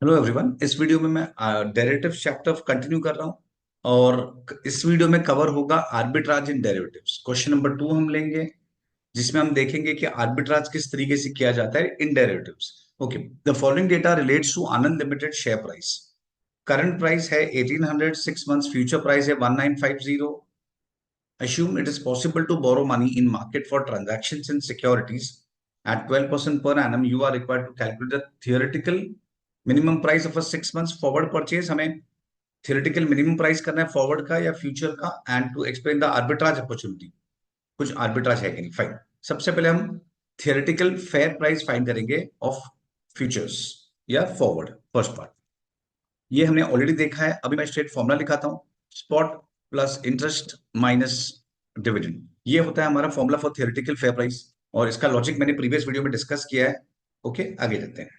Hello everyone. इस video में मैं डेरिवेटिव चैप्टर कंटिन्यू कर रहा हूं और इस वीडियो में कवर होगा आर्बिट्राज इन डेरिवेटिव्स। क्वेश्चन नंबर 2 हम लेंगे, जिसमें हम देखेंगे कि आर्बिट्राज किस तरीके से किया जाता है in derivatives. Okay, the following data relates to Anand limited share price. Current price है 1800, 6 मंथ्स फ्यूचर प्राइस है 1950। Assume it is possible to borrow money in market for transactions in securities at 12% per annum. You are required to calculate the theoretical minimum price of a 6 months forward purchase. हमें theoretical minimum price करना है forward का या future का, and to explain the arbitrage opportunity. कुछ arbitrage है कि नहीं, फाइन। सबसे पहले हम थियोरेटिकल फेयर प्राइस फाइंड करेंगे ऑफ फ्यूचर्स या फॉरवर्ड। फर्स्ट पार्ट ये हमने ऑलरेडी देखा है। अभी मैं स्ट्रेट फॉर्मूला लिखाता हूं। Spot plus interest minus dividend, ये होता है हमारा formula for theoretical fair price, और इसका लॉजिक मैंने प्रीवियस वीडियो में डिस्कस किया है। ओके, आगे चलते हैं।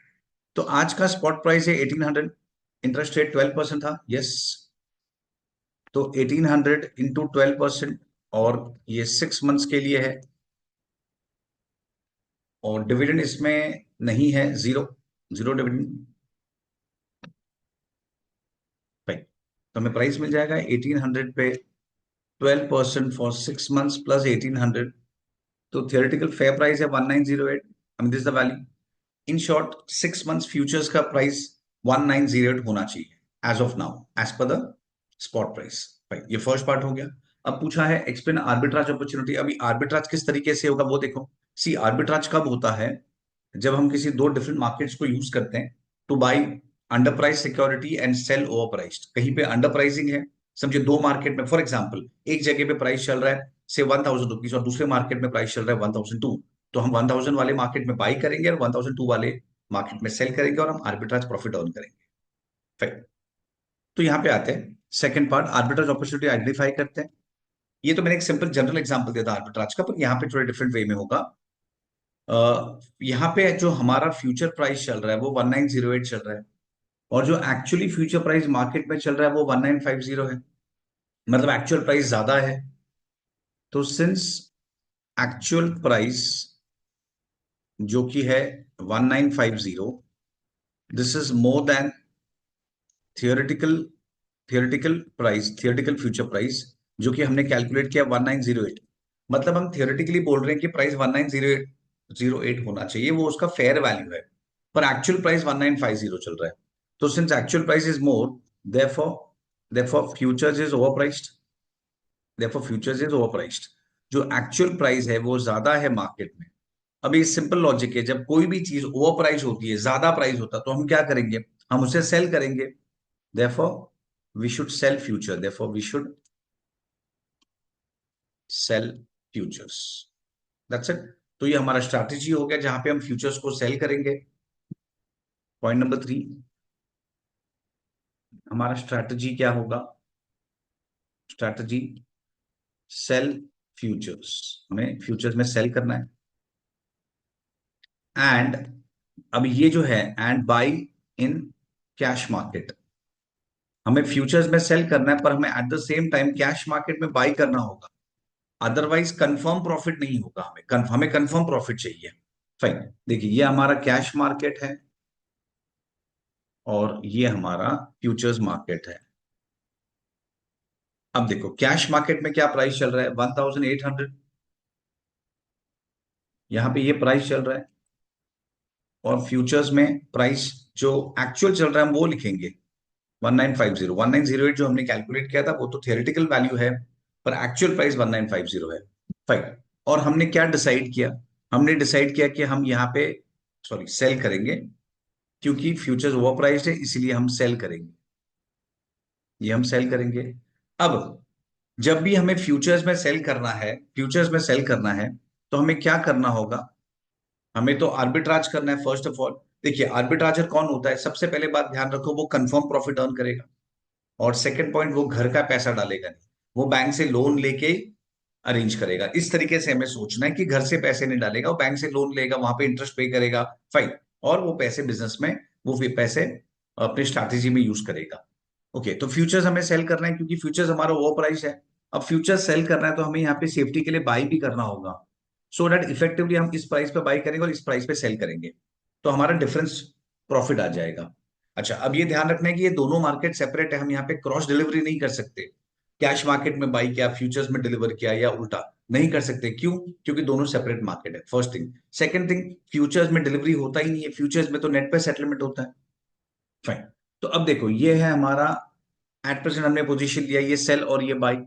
तो आज का स्पॉट प्राइस है 1800, इंटरेस्ट रेट 12% था, यस। तो 1800 इंटू 12%, और ये 6 मंथ्स के लिए है, और डिविडेंड इसमें नहीं है, जीरो, जीरो डिविडेंड। तो हमें प्राइस मिल जाएगा 1800 पे 12% फॉर 6 मंथ्स प्लस 1800। तो थियोरेटिकल फेयर प्राइस है 1908। I mean this the value. In short 6 months futures का प्राइस 1908 होना चाहिए as of now, as per the spot price. भाई ये फर्स्ट पार्ट हो गया। अब पूछा है एक्सप्लेन आर्बिट्राज अपॉर्चुनिटी। अभी आर्बिट्राज किस तरीके से होगा वो देखो। सी, आर्बिट्राज कब होता है? जब हम किसी दो डिफरेंट मार्केट्स को यूज करते हैं to buy under price security and sell over priced. कहीं पे अंडर प्राइसिंग है, समझे दो मार्केट में, फॉर एग्जांपल एक जगह पे प्राइस चल रहा है से 1000 रुपीज और दूसरे मार्केट में प्राइस चल रहा है 1002। तो हम 1000 वाले मार्केट में बाई करेंगे और 1002 वाले मार्केट में सेल करेंगे, और हम आर्बिट्राज प्रॉफिट अर्न करेंगे। Fine। तो यहाँ पे आते हैं second part, arbitrage opportunity identify करते हैं। ये तो मैंने एक सिंपल जनरल एग्जांपल दिया था आर्बिट्राज का, पर यहाँ पे थोड़े डिफरेंट वे में होगा। यहाँ पे जो हमारा फ्यूचर प्राइस चल रहा है वो 1908 चल रहा है, और जो एक्चुअली फ्यूचर प्राइस मार्केट में चल रहा है वो 1950 है। मतलब एक्चुअल प्राइस ज्यादा है। तो सिंस एक्चुअल प्राइस जो कि है 1950, this is more than theoretical theoretical price, theoretical future price जो कि हमने कैलकुलेट किया 1908। मतलब हम थियोरेटिकली बोल रहे हैं कि प्राइस 1908 होना चाहिए, वो उसका फेयर वैल्यू है, पर एक्चुअल प्राइस 1950 चल रहा है। तो since actual price is more, therefore therefore futures is overpriced. Therefore futures is overpriced. जो एक्चुअल प्राइस है वो ज्यादा है मार्केट में। अभी सिंपल लॉजिक है, जब कोई भी चीज ओवर प्राइस होती है, ज्यादा प्राइस होता है, तो हम क्या करेंगे? हम उसे सेल करेंगे। therefore we should sell future, therefore we should sell futures, that's it। तो ये हमारा स्ट्रैटेजी हो गया जहां पे हम फ्यूचर्स को सेल करेंगे। पॉइंट नंबर 3, हमारा स्ट्रैटेजी क्या होगा? स्ट्रैटेजी सेल फ्यूचर्स, हमें फ्यूचर्स में सेल करना है। एंड अब ये जो है, and by in cash market. हमें फ्यूचर्स में सेल करना है, पर हमें at the same time cash market में बाई करना होगा, अदरवाइज कंफर्म प्रॉफिट नहीं होगा। हमें कंफर्म प्रॉफिट चाहिए। फाइन। देखिए ये हमारा कैश मार्केट है और ये हमारा फ्यूचर्स मार्केट है। अब देखो कैश मार्केट में क्या प्राइस चल रहा है, 1800। यहां पे ये प्राइस चल रहा है, और फ्यूचर्स में प्राइस जो एक्चुअल चल रहा है हम वो लिखेंगे 1950। 1908 जो हमने कैलकुलेट किया था वो तो थियोरेटिकल वैल्यू है, पर एक्चुअल प्राइस 1950 है। फाइन। और हमने क्या डिसाइड किया? हमने डिसाइड किया कि हम यहाँ पे सॉरी सेल करेंगे, क्योंकि फ्यूचर्स ओवर प्राइस्ड है, इसीलिए हम सेल करेंगे। ये हम सेल करेंगे। अब जब भी हमें फ्यूचर्स में सेल करना है, फ्यूचर्स में सेल करना है, तो हमें क्या करना होगा? हमें तो आर्बिट्राज करना है फर्स्ट ऑफ ऑल। देखिए आर्बिट्राजर कौन होता है? सबसे पहले बात ध्यान रखो, वो कंफर्म प्रॉफिट अर्न करेगा। और सेकंड पॉइंट, वो घर का पैसा डालेगा नहीं, वो बैंक से लोन लेके अरेंज करेगा। इस तरीके से हमें सोचना है कि घर से पैसे नहीं डालेगा, वो बैंक से लोन लेगा, वहां पे इंटरेस्ट पे करेगा। फाइन। और वो पैसे बिजनेस में, वो फिर पैसे अपनी स्ट्रैटेजी में यूज करेगा। ओके, तो फ्यूचर्स हमें सेल करना है क्योंकि फ्यूचर्स हमारा ओवर प्राइस है। अब फ्यूचर सेल करना है तो हमें यहाँ पे सेफ्टी के लिए बाई भी करना होगा, सो दैट इफेक्टिवली हम इस प्राइस पे बाई करेंगे और इस प्राइस पे सेल करेंगे, तो हमारा डिफरेंस प्रॉफिट आ जाएगा। अच्छा, अब ये ध्यान रखना है कि ये दोनों मार्केट सेपरेट है, हम यहाँ पे क्रॉस डिलीवरी नहीं कर सकते। कैश मार्केट में बाई किया, फ्यूचर्स में डिलीवर किया या उल्टा नहीं कर सकते। क्यों? क्योंकि दोनों सेपरेट मार्केट है, first thing. Second thing, futures में डिलीवरी होता ही नहीं है, फ्यूचर्स में तो नेट पे सेटलमेंट होता है। फाइन। तो अब देखो, ये है हमारा एट प्रेजेंट हमने पोजीशन लिया, ये सेल और ये बाई,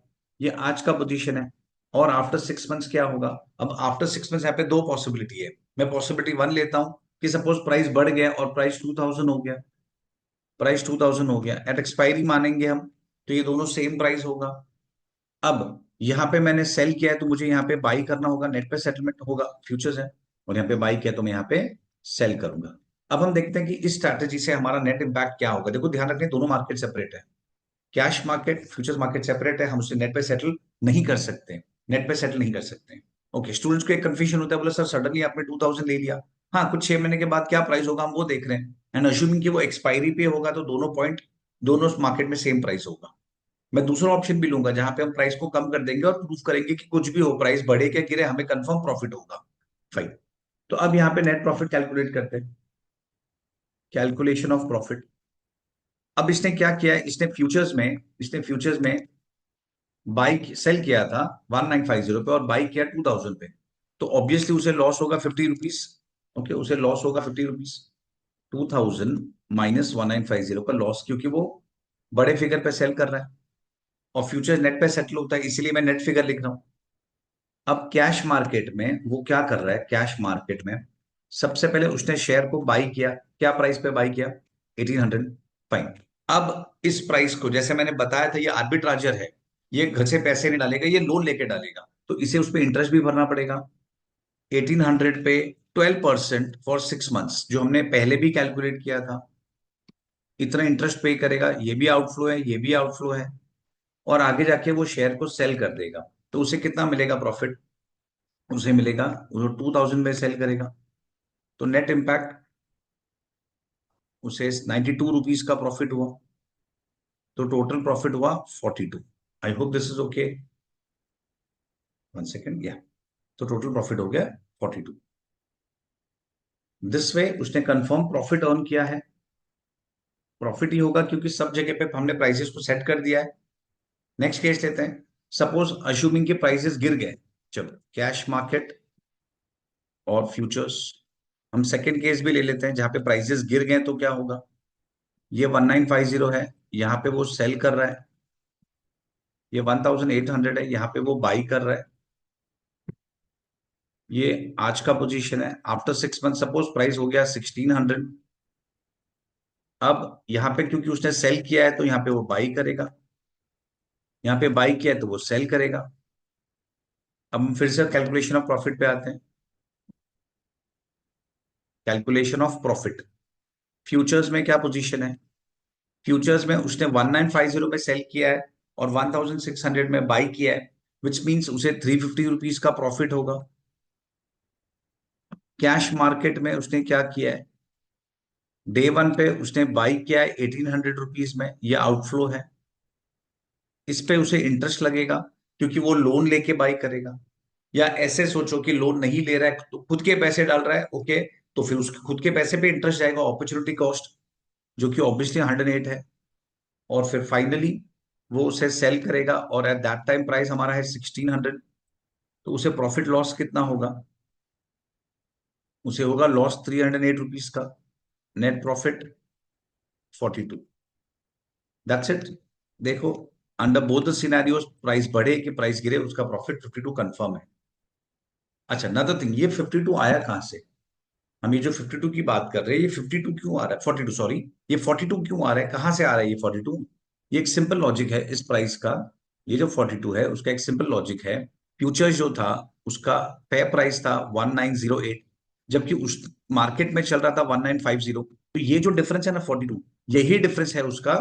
ये आज का पोजीशन है। और आफ्टर 6 मंथ्स क्या होगा? अब आफ्टर 6 मंथ्स यहाँ पे दो पॉसिबिलिटी है। मैं पॉसिबिलिटी वन लेता हूं कि सपोज प्राइस बढ़ गया और प्राइस 2000 हो गया, प्राइस 2000 हो गया एट एक्सपायरी मानेंगे हम, तो ये दोनों सेम प्राइस होगा। अब यहाँ पे मैंने सेल किया है तो मुझे यहाँ पे बाई करना होगा, नेट पे सेटलमेंट होगा, फ्यूचर्स है। और यहाँ पे बाई किया तो मैं यहाँ पे सेल करूंगा। अब हम देखते हैं कि इस स्ट्रैटेजी से हमारा नेट इंपैक्ट क्या होगा। देखो ध्यान रखें, दोनों मार्केट सेपरेट है, cash market futures market separate है, हम उसे नेट पे सेटल नहीं कर सकते, नेट पे सेटल नहीं कर सकते। ओके, स्टूडेंट्स को एक कंफ्यूजन होता है, बोले सर सडनली आपने 2000 ले लिया, हाँ कुछ 6 महीने के बाद क्या प्राइस होगा हम वो देख रहे हैं, एंड अज्यूमिंग कि वो एक्सपायरी पे होगा तो दोनों पॉइंट, दोनों मार्केट में सेम प्राइस होगा। मैं दूसरा ऑप्शन भी लूंगा जहां पे हम प्राइस को कम कर देंगे और प्रूफ करेंगे कि कुछ भी हो, प्राइस बढ़े क्या गिरे, हमें कंफर्म प्रॉफिट होगा। फाइन। तो अब यहाँ पे नेट प्रॉफिट कैलकुलेट करते हैं, कैलकुलेशन ऑफ प्रॉफिट। अब इसने क्या किया है, इसने फ्यूचर्स में बाई सेल किया था 1950 पे और बाई किया 2000 पे, तो ऑब्वियसली उसे लॉस होगा 50 रुपीज। ओके, उसे लॉस होगा 50 रुपीज। 2000 माइनस 1950 का लॉस, क्योंकि वो बड़े फिगर पे सेल कर रहा है और फ्यूचर नेट पे सेटल होता है, इसीलिए मैं नेट फिगर लिख रहा हूं। अब कैश मार्केट में वो क्या कर रहा है, कैश मार्केट में सबसे पहले उसने शेयर को बाई किया, क्या प्राइस पे बाई किया? 1800। फाइन। अब इस प्राइस को, जैसे मैंने बताया था, ये आर्बिट्राजर है, ये घर से पैसे नहीं डालेगा, ये लोन लेके डालेगा, तो इसे उस पर इंटरेस्ट भी भरना पड़ेगा। 1800 पे 12% फॉर 6 मंथ्स, जो हमने पहले भी कैलकुलेट किया था, इतना इंटरेस्ट पे करेगा। ये भी आउटफ्लो है, ये भी आउटफ्लो है। और आगे जाके वो शेयर को सेल कर देगा, तो उसे कितना मिलेगा प्रॉफिट? उसे मिलेगा, वो 2000 में सेल करेगा तो नेट इम्पैक्ट उसे 92 रुपीज का प्रॉफिट हुआ, तो टोटल प्रॉफिट हुआ 42। I hope this is okay. One second, या तो टोटल प्रॉफिट हो गया 42। दिस वे उसने कंफर्म प्रॉफिट अर्न किया है। प्रॉफिट ही होगा क्योंकि सब जगह पे हमने प्राइसेस को सेट कर दिया है। नेक्स्ट केस लेते हैं, सपोज अश्यूमिंग के प्राइसेस गिर गए। चलो, कैश मार्केट और फ्यूचर्स, हम सेकंड केस भी ले लेते हैं जहां पे प्राइसेस गिर गए तो क्या होगा। ये 1950 है, यहाँ पे वो सेल कर रहा है। ये 1800 है, यहाँ पे वो बाई कर रहा है। ये आज का पोजीशन है। आफ्टर 6 मंथ सपोज प्राइस हो गया 1600। अब यहाँ पे क्योंकि उसने सेल किया है तो यहाँ पे वो बाई करेगा, यहाँ पे बाई किया है तो वो सेल करेगा। अब हम फिर से कैलकुलेशन ऑफ प्रॉफिट पे आते हैं। कैलकुलेशन ऑफ प्रॉफिट, फ्यूचर्स में क्या पोजीशन है? फ्यूचर्स में उसने 1950 में सेल किया है और 1600 में बाई किया है, विच मीन्स उसे 350 रुपीज का प्रॉफिट होगा। कैश मार्केट में उसने क्या किया है, डे वन पे उसने बाई किया है 1800 रुपीज में, ये आउटफ्लो है। इस पे उसे इंटरेस्ट लगेगा क्योंकि वो लोन लेके बाई करेगा। या ऐसे सोचो कि लोन नहीं ले रहा है तो खुद के पैसे डाल रहा है, ओके, तो फिर उसके खुद के पैसे पे इंटरेस्ट जाएगा, अपॉर्चुनिटी कॉस्ट, जो कि ऑब्वियसली 108 है। और फिर फाइनली वो उसे सेल करेगा और एट दैट टाइम प्राइस हमारा है 1600, तो उसे प्रॉफिट लॉस कितना होगा? उसे होगा लॉस 308 रुपीज का, नेट प्रॉफिट 42। That's it. देखो, under both the scenarios, price बढ़े कि प्राइस गिरे, उसका प्रॉफिट 52 कंफर्म है। अच्छा, नदर थिंग, ये 52 आया कहां से? हम ये जो 52 की बात कर रहे हैं, ये 52 क्यों आ रहा है, 42 सॉरी, ये 42 क्यों आ रहा है, कहां से आ रहा है ये 42? ये एक सिंपल लॉजिक है इस प्राइस का। ये जो 42 है उसका एक सिंपल लॉजिक है। फ्यूचर जो था उसका फेयर प्राइस था 1908, जबकि उस मार्केट में चल रहा था 1950, तो ये जो डिफरेंस है ना 42, यही डिफरेंस है उसका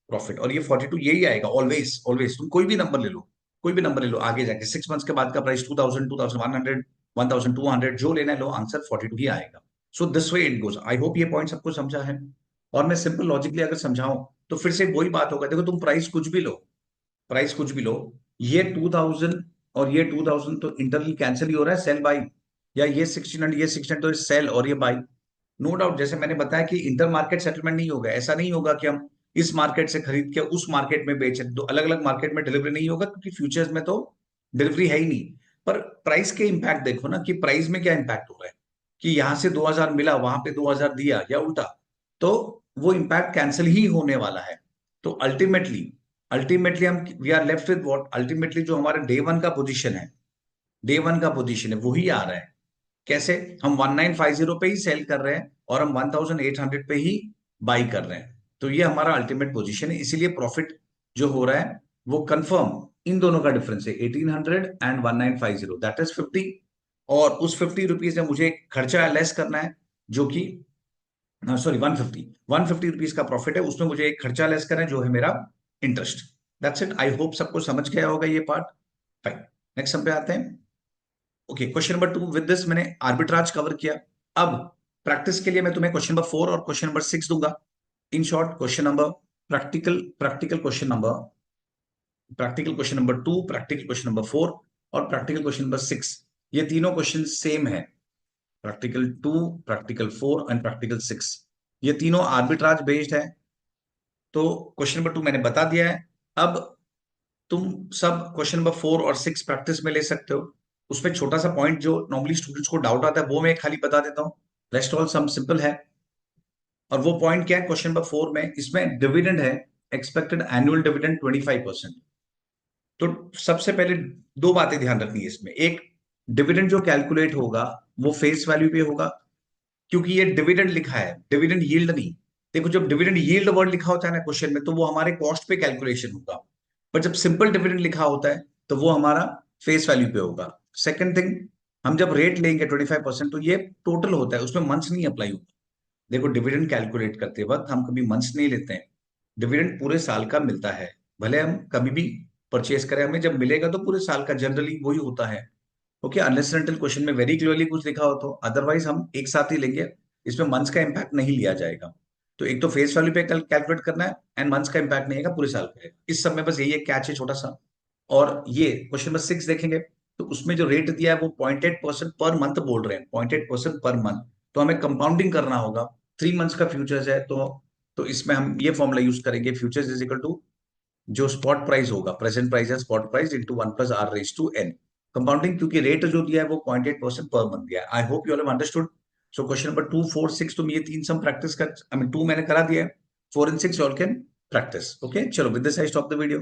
प्रॉफिट। और ये 42 यही आएगा ऑलवेज ऑलवेज, तुम कोई भी नंबर ले लो, कोई भी नंबर ले लो, आगे जाके 6 मंथ्स के बाद का प्राइस 2000, 2100, 1200, जो लेना है लो, आंसर 42 ही आएगा। So this way it goes. I hope ये पॉइंट सबको समझा है। और मैं सिंपल लॉजिकली अगर समझाऊं तो फिर से वही बात होगा। देखो, तुम प्राइस कुछ भी लो, प्राइस कुछ भी लो, ये 2000 और ये 2000 तो इंटरनली कैंसिल ही हो रहा है, सेल बाई, या ये 1600 ये 1600 तो सेल और ये बाई। नो डाउट, जैसे मैंने बताया कि इंटर मार्केट सेटलमेंट नहीं होगा, ऐसा नहीं होगा कि हम इस मार्केट से खरीद के उस मार्केट में बेच दो, अलग अलग मार्केट में डिलीवरी नहीं होगा, क्योंकि फ्यूचर्स में तो डिलीवरी है ही नहीं। पर प्राइस के इंपैक्ट देखो ना, कि प्राइस में क्या इंपैक्ट हो रहा है, कि यहां से 2000 मिला, वहां पे 2000 दिया या उल्टा, तो वो इंपैक्ट कैंसिल ही होने वाला है। तो अल्टीमेटली अल्टीमेटली हम we are left with what, ultimately जो हमारे डे वन का पोजीशन है, डे वन का पोजीशन है वही आ रहा है। कैसे? हम 1950 पे ही सेल कर रहे हैं और हम 1800 पे ही बाई कर रहे हैं। तो ये हमारा अल्टीमेट पोजीशन है, इसीलिए प्रॉफिट जो हो रहा है वो कंफर्म इन दोनों का डिफरेंस है, 1800 एंड 1950, दैट इज 50। और उस 50 रुपीज में मुझे खर्चा लेस करना है, जो कि सॉरी 150 रुपीज का प्रॉफिट है, उसमें मुझे एक खर्चा लेस करना है जो है मेरा interest. That's it. I hope सबको समझ गया होगा ये पार्ट। फाइन, नेक्स्ट हम पे आते हैं। Okay, question number 2, with this मैंने आर्बिट्राज कवर किया। अब प्रैक्टिस के लिए मैं तुम्हें क्वेश्चन नंबर 4 और क्वेश्चन नंबर 6 दूंगा। In short, question number practical practical question number 2, practical question number 4 और प्रैक्टिकल क्वेश्चन नंबर 6, ये तीनों क्वेश्चन सेम है। प्रैक्टिकल 2, प्रैक्टिकल 4 एंड प्रैक्टिकल 6, ये तीनों आर्बिट्राज बेस्ड है। तो क्वेश्चन नंबर 2 मैंने बता दिया है। अब तुम सब क्वेश्चन नंबर 4 और 6 प्रैक्टिस में ले सकते हो। उसमें छोटा सा पॉइंट जो नॉर्मली स्टूडेंट्स को डाउट आता है वो मैं खाली बता देता हूँ, रेस्ट ऑल सम सिंपल है। और वो पॉइंट क्या है, क्वेश्चन नंबर 4 में इसमें डिविडेंड है, एक्सपेक्टेड एनुअल डिविडेंड 25%। तो सबसे पहले दो बातें ध्यान रखनी है इसमें। एक, डिविडेंड जो कैलकुलेट होगा वो फेस वैल्यू पे होगा, क्योंकि ये डिविडेंड लिखा है, डिविडेंड यील्ड नहीं। देखो, जब डिविडेंड यील्ड वर्ड लिखा होता है ना क्वेश्चन में, तो वो हमारे कॉस्ट पे कैलकुलेशन होगा। पर जब सिंपल डिविडेंड लिखा होता है तो वो हमारा फेस वैल्यू पे होगा। सेकंड थिंग, हम जब रेट लेंगे 25%, तो ये टोटल होता है, उसमें मंथ्स नहीं अप्लाई होगा। देखो, डिविडेंड कैलकुलेट करते वक्त हम कभी मंथ्स नहीं लेते हैं, डिविडेंड पूरे साल का मिलता है। भले हम कभी भी परचेज करें, हमें जब मिलेगा तो पूरे साल का जनरली वही होता है। ओके, अनलेस अनटिल क्वेश्चन में वेरी क्लियरली कुछ लिखा हो तो, अदरवाइज हम एक साथ ही लेंगे, इसमें मंथ्स का इंपैक्ट नहीं लिया जाएगा। तो एक तो फेस वैल्यू पे कैलकुलेट करना है, एंड मंथ्स का इंपैक्ट नहीं आएगा, पूरे साल का आएगा। इस सब में बस यही एक कैच है छोटा सा। और ये क्वेश्चन नंबर 6 देखेंगे, तो उसमें जो रेट दिया है वो 0.8% पर मंथ बोल रहे हैं, 0.8% पर मंथ। तो हमें कंपाउंडिंग करना होगा, 3 मंथ्स का फ्यूचर्स है, तो इसमें हम ये फॉर्मूला यूज करेंगे, फ्यूचर्स इज इक्वल टू जो स्पॉट प्राइस होगा, प्रेजेंट प्राइस है spot price into 1 + r⁻n। Compounding, क्योंकि रेट जो दिया है वो 0.8% पर मंथ दिया है। I hope you all have understood. So question number 2, 4, 6, तुम ये तीन सम प्रैक्टिस कर, आई मीन 2 मैंने करा दिया है, 4 and 6 all can practise. Okay, चलो with this I stop the video.